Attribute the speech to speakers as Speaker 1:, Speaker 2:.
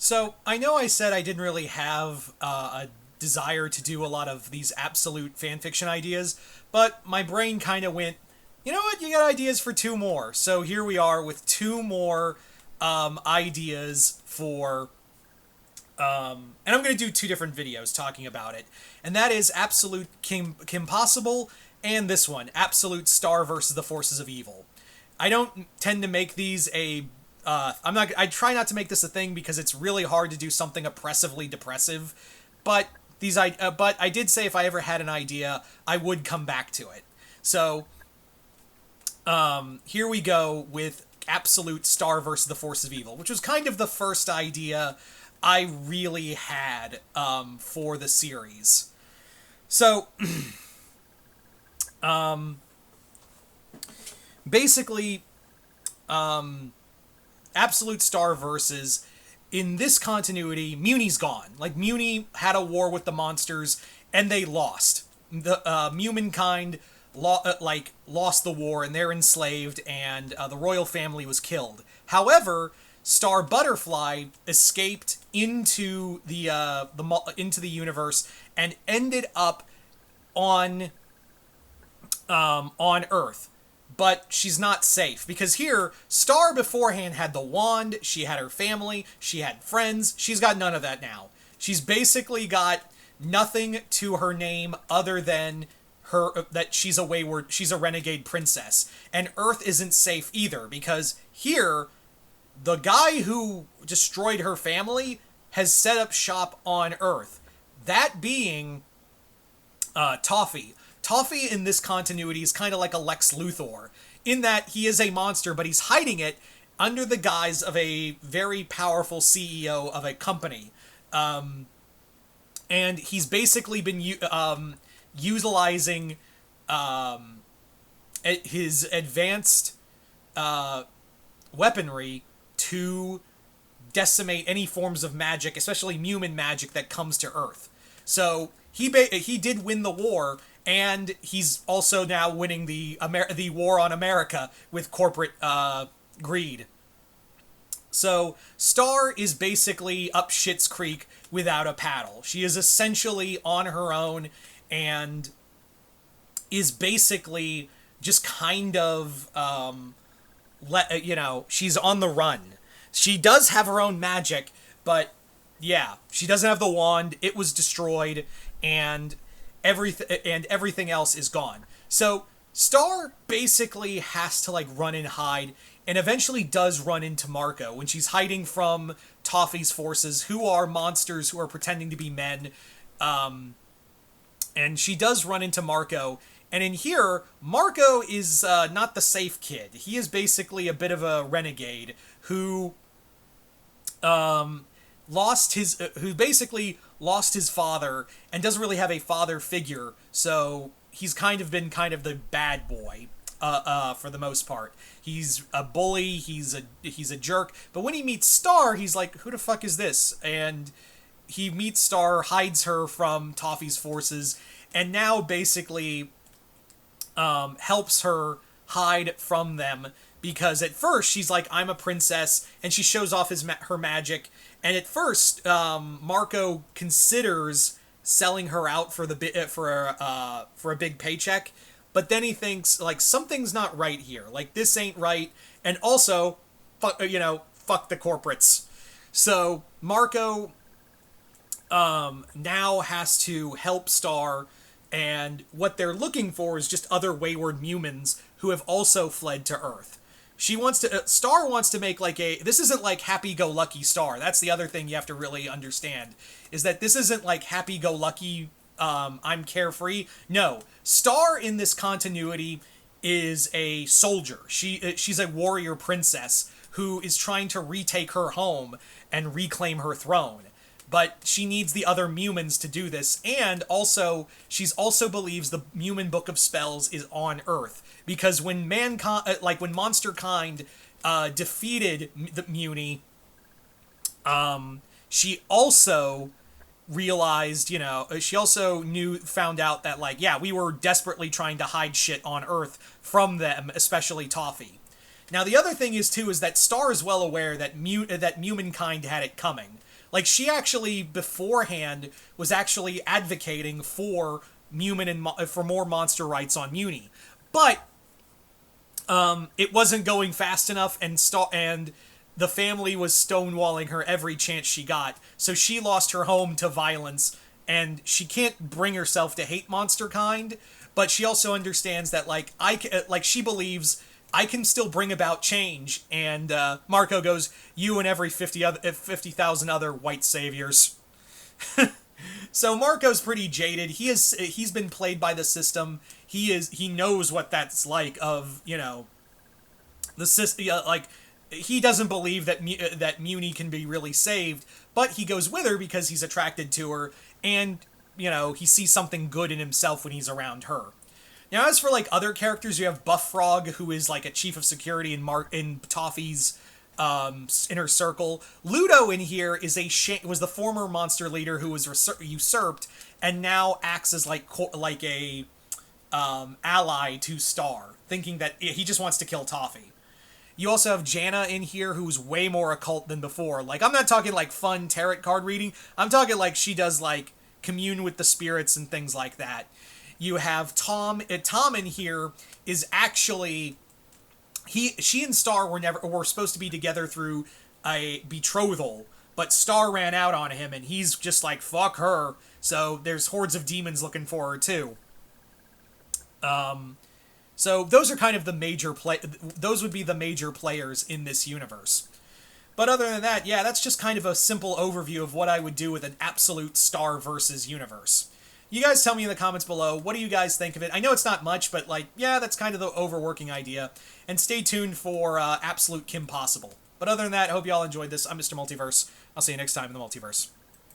Speaker 1: So, I know I said I didn't really have a desire to do a lot of these absolute fanfiction ideas, but my brain kind of went, you know what, you got ideas for two more. So here we are with two more ideas for. And I'm going to do two different videos talking about it. And that is Absolute Kim Possible and this one, Absolute Star versus the Forces of Evil. I don't tend to make these a I try not to make this a thing because it's really hard to do something oppressively depressive, but but I did say if I ever had an idea, I would come back to it. So, here we go with Absolute Star versus the Force of Evil, which was kind of the first idea I really had for the series. So, basically, Absolute Star versus, in this continuity, Muni's gone. Like, Muni had a war with the monsters, and they lost. The Mumankind lost the war, and they're enslaved, and the royal family was killed. However, Star Butterfly escaped into into the universe and ended up on Earth. But she's not safe because here, Star beforehand had the wand, she had her family, she had friends. She's got none of that now. She's basically got nothing to her name other than that she's she's a renegade princess. And Earth isn't safe either because here, the guy who destroyed her family has set up shop on Earth. That being Toffee. Toffee in this continuity is kind of like a Lex Luthor, in that he is a monster, but he's hiding it under the guise of a very powerful CEO of a company. And he's basically been utilizing his advanced weaponry to decimate any forms of magic, especially Mumin magic that comes to Earth. So he did win the war, and he's also now winning the war on America with corporate greed. So Star is basically up Schitt's Creek without a paddle. She is essentially on her own and is basically just kind of she's on the run. She does have her own magic, but yeah, she doesn't have the wand. It was destroyed, and everything else is gone. So Star basically has to run and hide, and eventually does run into Marco when she's hiding from Toffee's forces, who are monsters who are pretending to be men. And she does run into Marco. And in here, Marco is not the safe kid. He is basically a bit of a renegade who who basically lost his father and doesn't really have a father figure. So he's kind of been the bad boy for the most part. He's a bully. He's a jerk. But when he meets Star, he's like, who the fuck is this? And he meets Star, hides her from Toffee's forces, and now basically helps her hide from them, because at first she's like, I'm a princess, and she shows off her magic, and at first Marco considers selling her out for a big paycheck, but then he thinks something's not right here, this ain't right, and also fuck the corporates. So Marco now has to help Star, and what they're looking for is just other wayward humans who have also fled to Earth. Star wants to make this isn't like happy-go-lucky Star. That's the other thing you have to really understand, is that this isn't like happy-go-lucky, I'm carefree. No, Star in this continuity is a soldier. She's a warrior princess who is trying to retake her home and reclaim her throne. But she needs the other humans to do this, and also she also believes the human book of spells is on Earth, because when when monster kind defeated the Muni, she also realized, she also found out that we were desperately trying to hide shit on Earth from them, especially Toffee. Now, the other thing is, too, is that Star is well aware that that Mumankind had it coming. Like, she actually, beforehand, was actually advocating for for more monster rights on Muni. But, it wasn't going fast enough, and the family was stonewalling her every chance she got, so she lost her home to violence, and she can't bring herself to hate monster kind, but she also understands that, like, she believes I can still bring about change. And Marco goes, "You and every 50,000 other white saviors." So Marco's pretty jaded. He's been played by the system. He knows what that's like. Of, the system. Like, he doesn't believe that that Muni can be really saved, but he goes with her because he's attracted to her, and he sees something good in himself when he's around her. Now, as for, like, other characters, you have Buff Frog, who is, like, a chief of security in Toffee's inner circle. Ludo in here was the former monster leader who was usurped, and now acts as, like a ally to Star, thinking that he just wants to kill Toffee. You also have Jana in here, who's way more occult than before. Like, I'm not talking, like, fun tarot card reading. I'm talking, like, she does, like, commune with the spirits and things like that. You have Tom. Tom in here is actually she and Star were supposed to be together through a betrothal, but Star ran out on him, and he's just like, fuck her. So there's hordes of demons looking for her too. So those are kind of the major those would be the major players in this universe. But other than that, yeah, that's just kind of a simple overview of what I would do with an absolute Star versus universe. You guys tell me in the comments below, what do you guys think of it? I know it's not much, but, like, yeah, that's kind of the overworking idea. And stay tuned for Absolute Kim Possible. But other than that, I hope you all enjoyed this. I'm Mr. Multiverse. I'll see you next time in the Multiverse.